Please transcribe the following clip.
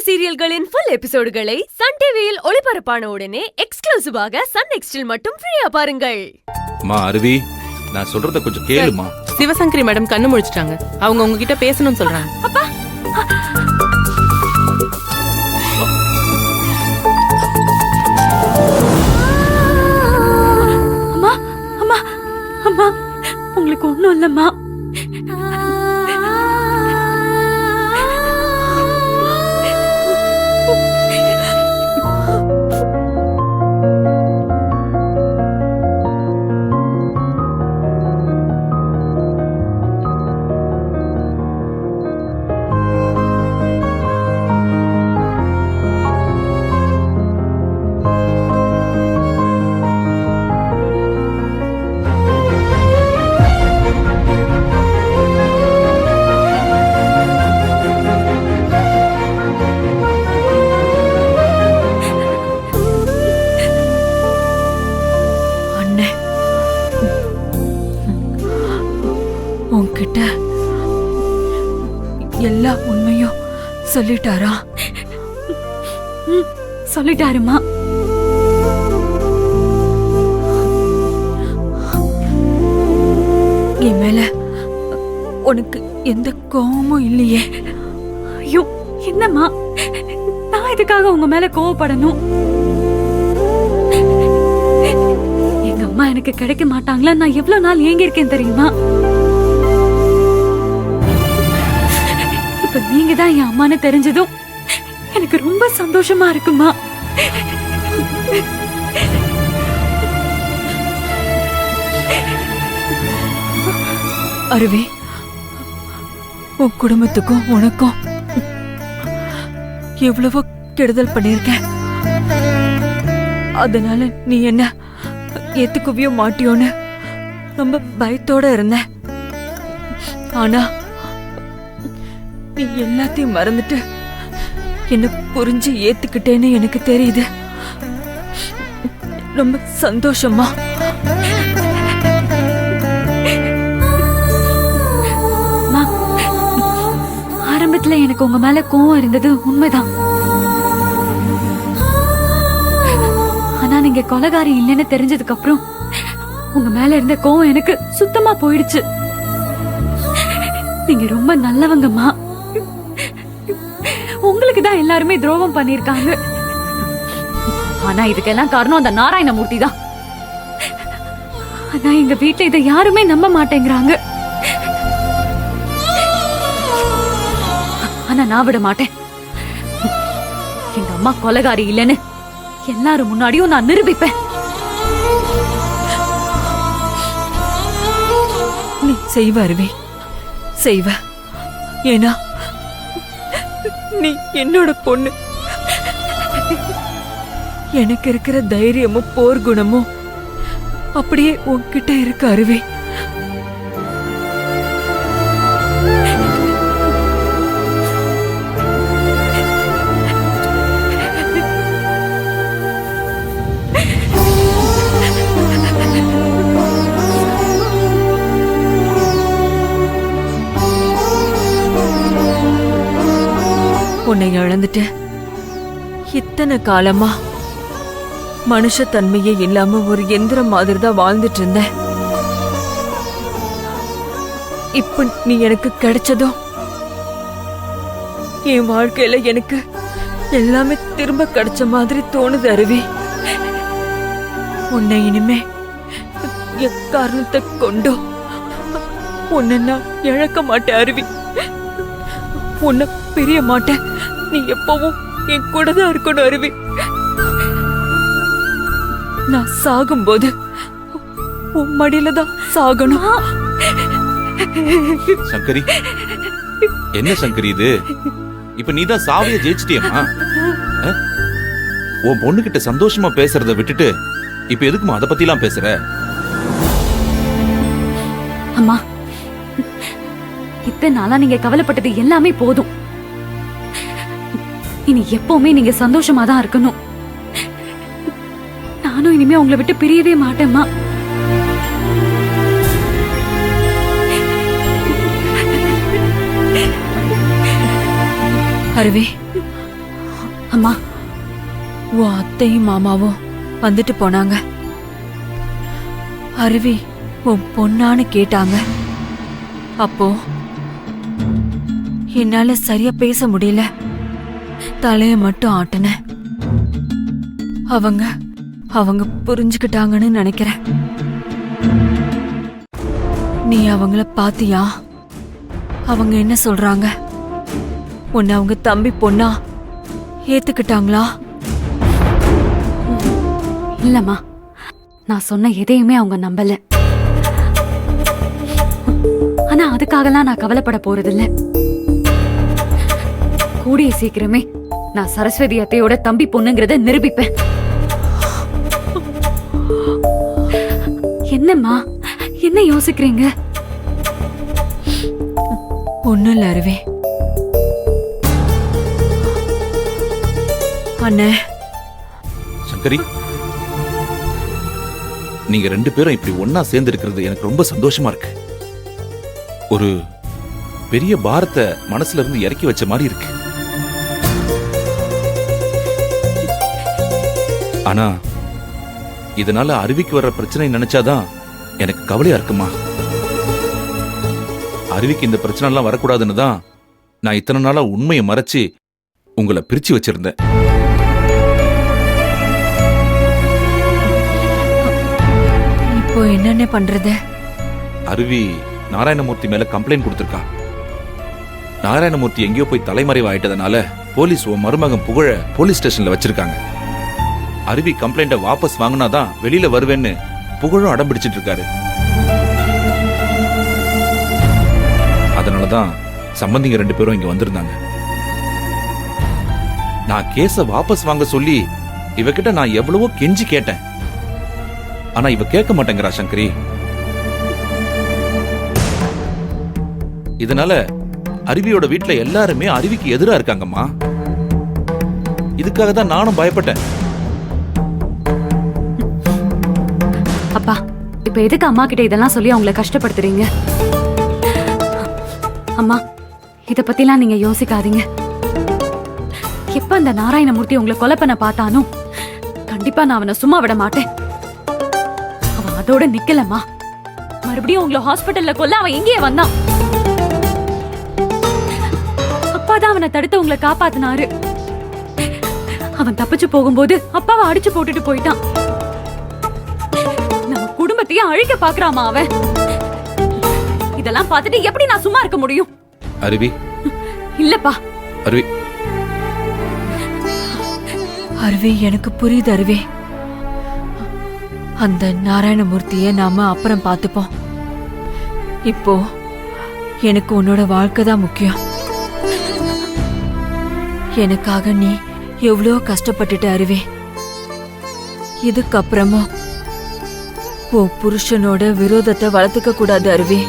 சீரியல்களின் full எபிசோடுகளை Sun டிவியில் ஒளிபரப்பான உடனே எக்ஸ்க்ளூசிவாக சன் நெக்ஸ்டில் மட்டும் ஃப்ரீயா பாருங்கள். மா அருவி, நான் சொல்றத கொஞ்சம் கேளுமா. சிவசங்கரி மேடம் கண்ணு முழிச்சிட்டாங்க. அவங்க உங்ககிட்ட பேசணும்னு சொல்றாங்க. அப்பா அம்மா அம்மா அம்மா, உங்களுக்கு ஒண்ணும் இல்லம்மா. உன்கிட்ட எல்லா உண்மையும் சொல்லிட்டாரா? சொல்லிட்டாருமா. என் மேல உனக்கு எந்த கோவமும் இல்லையே? ஐயோ என்னம்மா, நான் இதுக்காக உங்க மேல கோவப்படணும்? எங்க அம்மா எனக்கு கிடைக்க மாட்டாங்களா? நான் எவ்வளவு நாள் ஏங்கி இருக்கேன் தெரியுமா? இப்ப நீங்க தான் என் அம்மான்னு தெரிஞ்சதும் எனக்கு ரொம்ப சந்தோஷமா இருக்குமா. அருவி, உன் குடும்பத்துக்கும் உனக்கும் எவ்வளவோ கெடுதல் பண்ணிருக்க. அதனால நீ என்ன ஏத்துக்குவியோ மாட்டியோன்னு ரொம்ப பயத்தோட இருந்த. ஆனா நீ எல்லாத்தையும் மறந்துட்டு என்ன புரிஞ்சு ஏத்துக்கிட்டேன்னு எனக்கு தெரியுது. ரொம்ப சந்தோஷமா. ஆரம்பத்துல எனக்கு உங்க மேல கோவம் இருந்தது உண்மைதான். ஆனா நீங்க கொலைகாரி இல்லைன்னு தெரிஞ்சதுக்கு அப்புறம் உங்க மேல இருந்த கோவம் எனக்கு சுத்தமா போயிடுச்சு. நீங்க ரொம்ப நல்லவங்கம்மா. உங்களுக்கு தான் எல்லாருமே துரோகம் பண்ணிருக்காங்க. ஆனா இதுக்கெல்லாம் காரணம் அந்த நாராயணமூர்த்தி தான். ஆனா எங்க வீட்டுல இதை யாருமே நம்ப மாட்டேங்கிறாங்க. ஆனா நான் விட மாட்டேன். எங்க அம்மா கொலைகாரி இல்லைன்னு எல்லாரும் முன்னாடியும் நான் நிரூபிப்பேன். நீ செய்வ அருவி, செய்வ. ஏன்னா நீ என்னோட பொண்ணு. எனக்கு இருக்கிற தைரியமும் போர் குணமும் அப்படியே உன்கிட்ட இருக்க அருவி. உன்னை இழந்துட்டு இத்தனை காலமா மனுஷத்தன்மையே இல்லாம ஒரு எந்திரம் மாதிரி தான் வாழ்ந்துட்டு இருந்தேன். இப்ப நீ எனக்கு கிடைச்சதும் என் வாழ்க்கையில எனக்கு எல்லாமே திரும்ப கிடைச்ச மாதிரி தோணுது அருவி. உன்னை இனிமே எக்காரணத்தை கொண்டோ உன்னை நான் இழக்க மாட்டேன் அருவி. உன்னை பிரிய மாட்டேன். நீ எப்பவும் என் கூட தான் இருக்கணும் அருவி. நான் சாகும்போது உன் மடியில தான் சாகணும். சங்கரி, என்ன சங்கரி இது? இப்ப நீதான் சாவிய ஜெயிச்சிட்டியம்மா. உன் பொண்ணுகிட்ட சந்தோஷமா பேசுறத விட்டுட்டு இப்ப எதுக்குமா அத பத்தி எல்லாம் பேசுற? அம்மா, இத்தனை நாளா நீங்க கவலைப்பட்டது எல்லாமே போதும். இனி எப்பவுமே நீங்க சந்தோஷமா தான் இருக்கணும். நானும் இனிமே உங்களை விட்டு பிரியவே மாட்டேம்மா. அருவி, அம்மா, உன் அத்தையும் மாமாவும் வந்துட்டு போனாங்க. அருவி உன் பொண்ணான்னு கேட்டாங்க. அப்போ என்னால சரியா பேச முடியல. தலைய மட்டும் ஆட்டினேன். அவங்க புரிஞ்சுக்கிட்டாங்கன்னு நினைக்கிறேன். நீ அவங்கள பாத்தியா? அவங்க என்ன சொல்றாங்க? உன்னை அவங்க தம்பி பொண்ணா ஏத்துக்கிட்டாங்களா? இல்லம்மா, நான் சொன்ன எதையுமே அவங்க நம்பல. ஆனா அதுக்காகலாம் நான் கவலைப்பட போறதில்ல. கூடிய சீக்கிரமே நான் சரஸ்வதி அத்தையோட தம்பி பொண்ணுங்கிறத நிரூபிப்பேன். என்னம்மா, என்ன யோசிக்கிறீங்க? ஒண்ணும் இல்ல அருவி. அண்ணே, சங்கரி, நீங்க ரெண்டு பேரும் இப்படி ஒன்னா சேர்ந்து இருக்கிறது எனக்கு ரொம்ப சந்தோஷமா இருக்கு. ஒரு பெரிய பாரத்தை மனசுல இருந்து இறக்கி வச்ச மாதிரி இருக்கு. ஆனா இதனால அருவிக்கு வர்ற பிரச்சனை நினைச்சாதான் எனக்கு கவலையா இருக்குமா. அருவிக்கு இந்த பிரச்சனை எல்லாம் வரக்கூடாதுன்னு தான் நான் இத்தனை நாளா உண்மையை மறைச்சு உங்களை பிரிச்சு வச்சிருந்தேன். இப்போ என்னென்ன பண்றது? அருவி நாராயணமூர்த்தி மேல கம்ப்ளைண்ட் கொடுத்திருக்கா. நாராயணமூர்த்தி எங்கேயோ போய் தலைமறைவு ஆயிட்டதுனால போலீஸ் உன் மருமகன் புகழ போலீஸ் ஸ்டேஷன்ல வச்சிருக்காங்க. அருவி கம்ப்ளைண்ட வாபஸ் வாங்கினாதான் வெளியில வருவேன்னு புகழும் அடம் பிடிச்சிட்டு இருக்காரு. அதனாலதான் சம்பந்திங்க ரெண்டு பேரும் இங்க வந்திருந்தாங்க. நான் கேஸ வாபஸ் வாங்க சொல்லி இவகிட்ட நான் எவ்வளவோ கெஞ்சி கேட்டேன். ஆனா இவ கேட்க மாட்டேங்கிறா சங்கரி. இதனால அருவியோட வீட்டுல எல்லாருமே அருவிக்கு எதிரா இருக்காங்கம்மா. இதுக்காக தான் நானும் பயப்பட்டேன். அப்பா, இப்ப எதுக்கு அம்மா கிட்ட இதெல்லாம் சொல்லி அவங்கள கஷ்டப்படுத்துறீங்க? அம்மா, இத பத்திலாம் நீங்க யோசிக்காதீங்க. எப்ப அந்த நாராயணமூர்த்தி உங்களை கொலை பண்ண பார்த்தானோ கண்டிப்பா நான் அவனை சும்மா விட மாட்டேன். அவன் அதோட நிக்கலம்மா. மறுபடியும் உங்களை ஹாஸ்பிட்டல்ல கொல்ல அவன் எங்கேயே வந்தான். அப்பாதான் அவனை தடுத்து உங்களை காப்பாத்தினாரு. அவன் தப்பிச்சு போகும்போது அப்பாவை அடிச்சு போட்டுட்டு போயிட்டான். நம்ம குடும்பத்தையே அழிக்க பாக்குறாமா அவன். இதெல்லாம் பார்த்துட்டு எப்படி நான் சும்மா இருக்க முடியும்? அருவி, இல்லப்பா. அருவி, அருவி, எனக்கு புரியுது அருவி. அந்த நாராயணமூர்த்திய நாம அப்புறம் பார்த்துப்போம். இப்போ எனக்கு உன்னோட வாழ்க்கை தான் முக்கியம். எனக்காக நீ எவ்வளோ கஷ்டப்பட்டுட்ட அருவி. இதுக்கப்புறமும் உன் புருஷனோட விரோதத்தை வளர்த்துக்க கூடாது அருவி.